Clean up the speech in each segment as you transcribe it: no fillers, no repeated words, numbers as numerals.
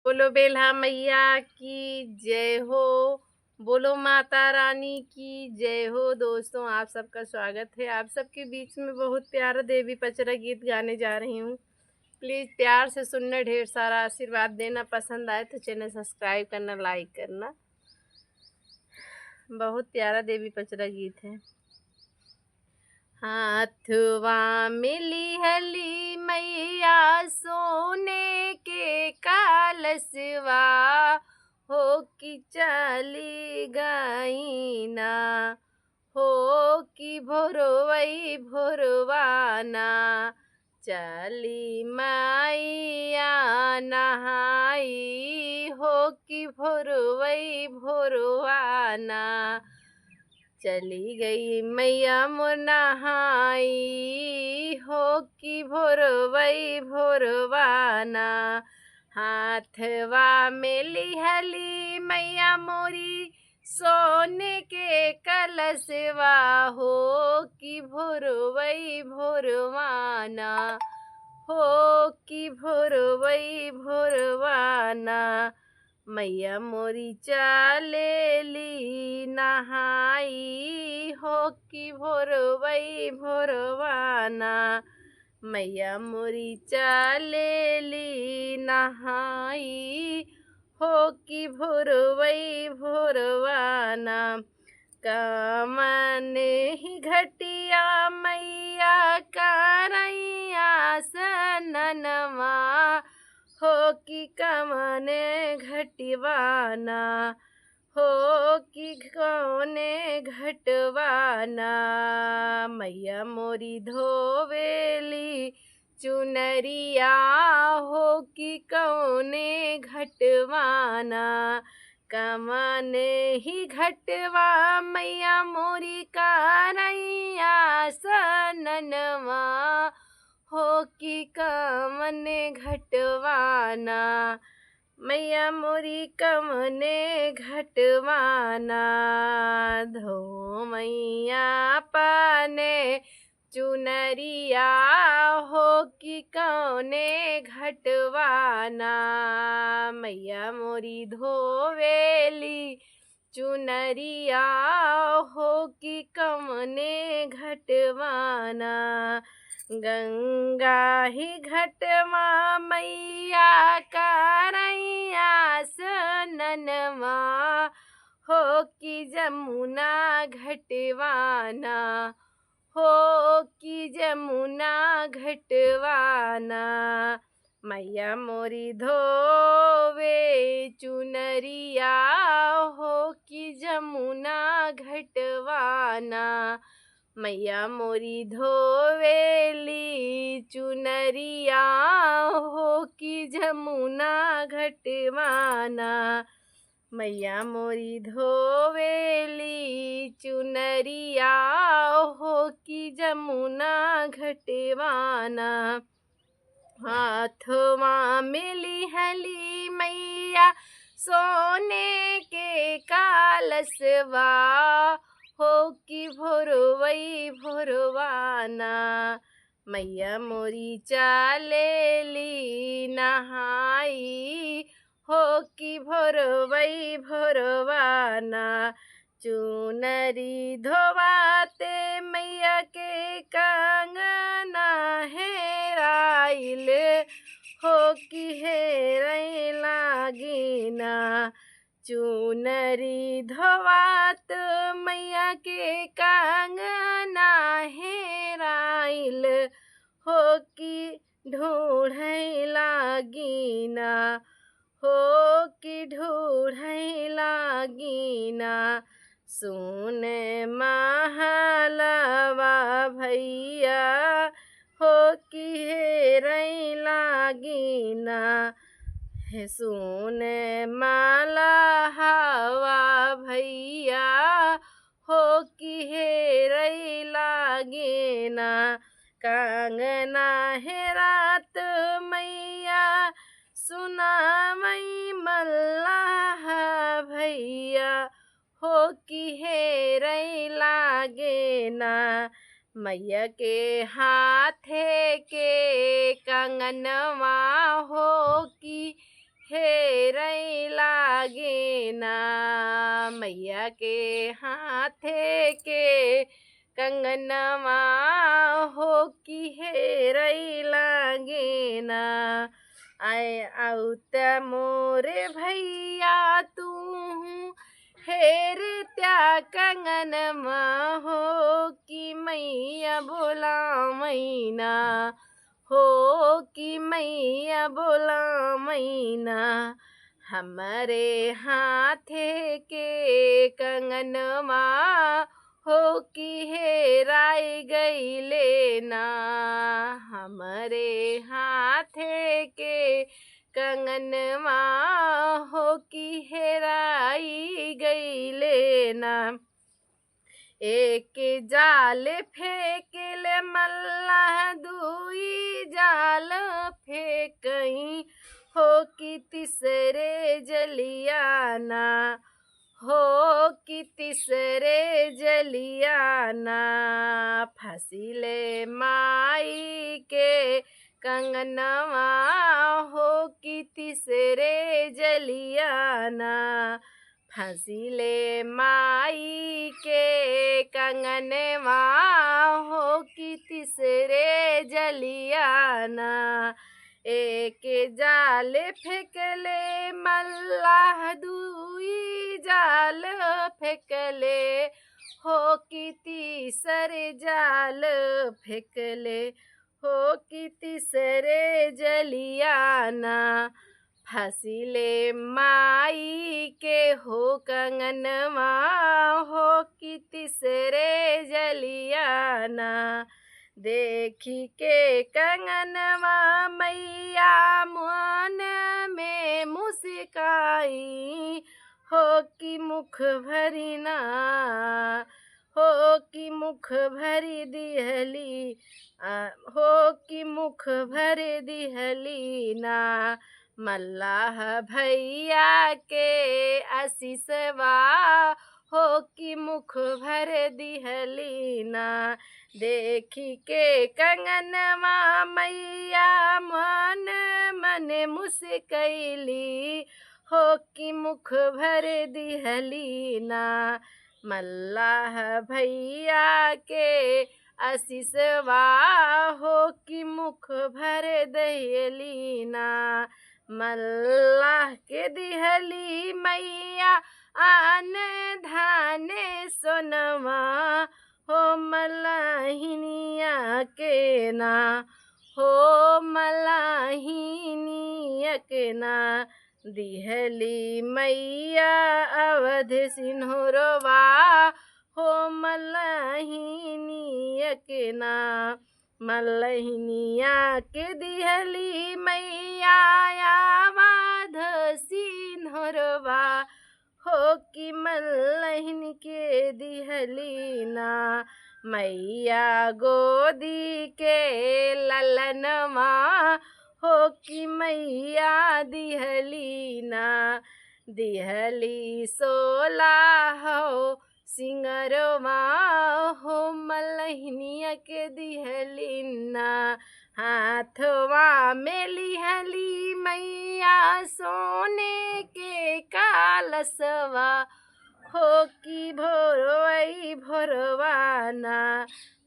बोलो बेल्हा मैया की जय हो। बोलो माता रानी की जय हो। दोस्तों, आप सबका स्वागत है। आप सबके बीच में बहुत प्यारा देवी पचरा गीत गाने जा रही हूँ। प्लीज़ प्यार से सुनना, ढेर सारा आशीर्वाद देना। पसंद आए तो चैनल सब्सक्राइब करना, लाइक करना। बहुत प्यारा देवी पचरा गीत है। हाथवा मिली हली मैया सोने के कालसवा, हो कि चली गई ना, हो कि भोरवई भोरवाना, चली मैया नहाई, हो कि भोरवई भोरवाना, चली गई मैया मोर नहाई, हो कि भोरवई भोरवाना, हाथवा में लिहली मैया मोरी सोने के कलशवा, हो कि भोरवई भोरवाना, हो कि भोरवई भोरवाना, मैया मोरी चलेली नहाई, हो कि भोरवई भोरवाना, मैया मोरी चलेली नहाई, हो कि भोरवई भोरवाना, कमन ही घटिया मैया करैया सननवा, हो कि कमन घटिवाना, हो कि कौने घटवाना, मैया मोरी धोवेली चुनरिया, हो कि कौने घटवाना, कमन ही घटवा मैया मोरी करैया सननवा, हो कि कमन घटवाना, मैया मोरी कमने घटवाना, धो मैया पाने चुनरिया, हो कि कौने घटवाना, मैया मोरी धोवेली चुनरिया, हो कि कमने घटवाना, गंगा ही घटवा मैया करैया सननवा, हो कि जमुना घटवाना, हो कि जमुना घटवाना, मैया मोरी धोवे चुनरिया, हो कि जमुना घटवाना, मैया मोरी धोवेली चुनरिया, हो कि जमुना घटवाना, मैया मोरी धोवेली चुनरिया, हो कि जमुना घटवाना, हाथवा में लिहली मैया सोने के कालसवा, हो कि भोरवई भोरवाना, मैया मोरी चलेली नहाई, हो कि भोरवई भोरवाना, चुनरी धोवाते मैया के कंगना हेराइल, हो कि हेरै लागिना, चुनरी धोवात मैया के कंगना हेराइल, हो कि ढूढ़ै लागिना, हो कि ढूढ़ै लागिना, सुन महलवा भैया, हो कि हेरै लागिना, हे सुन माला हवा भैया, हो कि हेरै लागिना, कंगना हेरात मैया सुनावई मल्लाह भैया, हो कि हेरै लागेना, मैया के हाथे के कंगनवा, हो कि हेरई लागे ना। मैया के हाथे के कंगनवा हो कि हेरई लागे ना। आए आउत मोरे भैया तू हेर त्या कंगनमा हो कि मैया बोला मैना हो कि मैया बोला मैना। हमारे हाथे के कंगनवा हो कि हेराई गईले ना। हमारे हाथे के कंगनवा हो कि हेराई गईले ना। एक जाल फेंकेले मल्लाह दुई जाल फेंकई हो कि तीसरे जलियाना हो कि तीसरे जलियाना। फसिले माई के कंगनवा हो कि तीसरे जलियाना। फसिले माई के कंगनवा हो कि तीसरे जलियाना। एक जाल फेंकले मल्लाह दुई जाल फेंकले हो कि तीसरे जाल फेंकले हो कि तीसरे जलियाना। फसिले माई के हो कंगनवा हो कि तीसरे जलियाना। देखी के कंगनवा मैया मन में मुस्काई हो कि मुख भरिना हो कि मुख भरी दिहली हो कि मुख भर दिहली ना। मल्लाह भैया के आशीषवा हो कि मुख भर दिहली ना। देखी के कंगनवा मैया मन मन मुस्कैली हो कि मुख भर दिहली ना। मल्लाह भैया के आशीषवा हो कि मुख भर दहली ना। मल्लाह के दिहली मैया आन धान सोनवा हो मल्लाहिनिया के ना हो मल्लाहिनिया के ना। दिहली मैया अवध सिंहरवा हो मल्लाहिनिया के ना। मल्लाहिनिया के दिहली मैया अवध सिंहरवा हो कि मल्लाहिन के दिहली ना। मैया गोदी के ललनवा हो कि मैया दिहली ना। दिहली सोलह हो सिंगरवा हो मल्लाहिनिया के दिहली ना। हाथवा में लिहली मैया सोने के कालसवा हो कि भोरवई भोरवाना।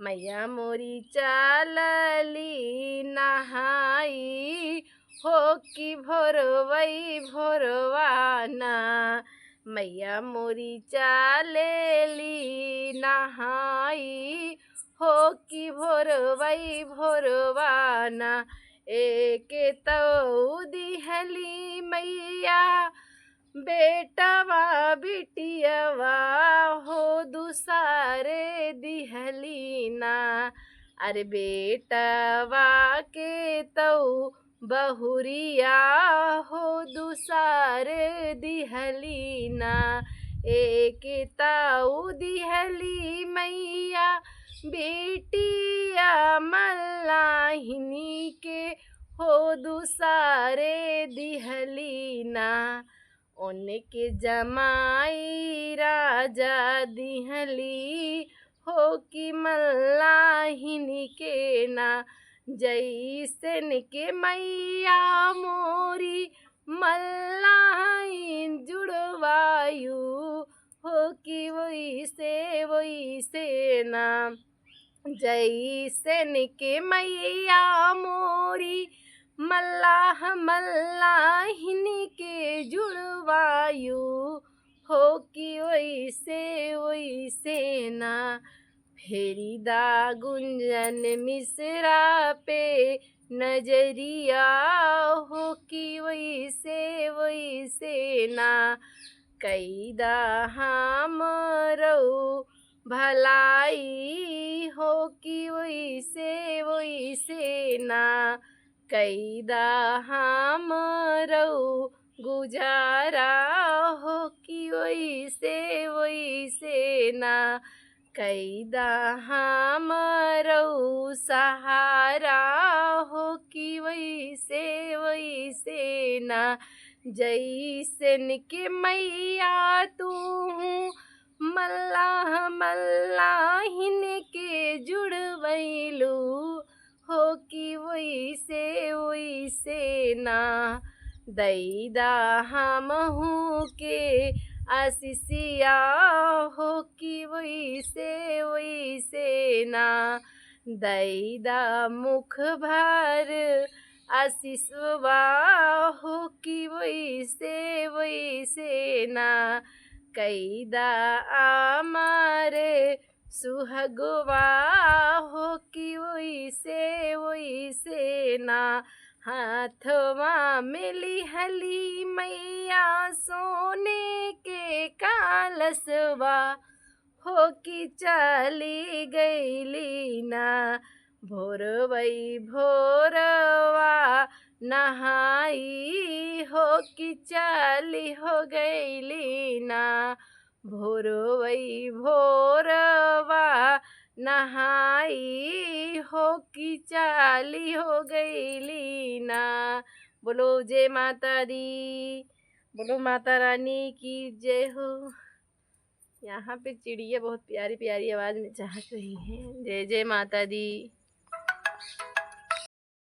मैया मोरी चलली नहाई हो कि भोरवई भोरवाना। मैया मोरी चलेली नहाई हो कि भोरवई भोरवाना। एक तो दिहली मैया बेटवा बिटियवा हो दुसारे दिहली ना। अरे बेटवा के तो बहुरिया हो दुसारे दिहली ना। एक ताऊ दिहली मैया बेटिया मल्लाहिनी के हो दुसारे दिहली ना। उनके जमाई राजा दिहली हो कि मल्लाहिनी के ना। जैसन के मैया मोरी मल्लाही जुड़वायु हो कि वही से ना जैसे निके मैया मोरी मल्लाह मल्लाहिन के जुड़वायु हो कि वही से ना फेरीदा गुंजन मिश्रा पे नजरिया हो कि वही से ना कैदा हमरो भलाई हो कि वही से ना कैदा हमरो गुजारा हो कि वही से ना कैदा हमरो सहारा हो कि वही से ना जैसन के मैया तू मल्लाह मल्लाहिन के जुड़वैलू हो कि वही से ना दैदा हमहू के आशीषिया हो कि वही से ना दैदा मुख भर आशीषवा हो कि वही से ना कैदा अमर सुहगवा हो कि वही से ना हाथवा में लिहली मैया सोने के कालसवा हो कि चली गईली ना भोरवई भोरवा नहाई हो कि चली हो गईली ना भोरवई भोरवा नहाई हो कि चली हो गईली ना। बोलो जय माता दी, बोलो माता रानी की जय हो। यहाँ पे चिड़िया बहुत प्यारी प्यारी आवाज में चहक रही हैं। जय जय माता दी।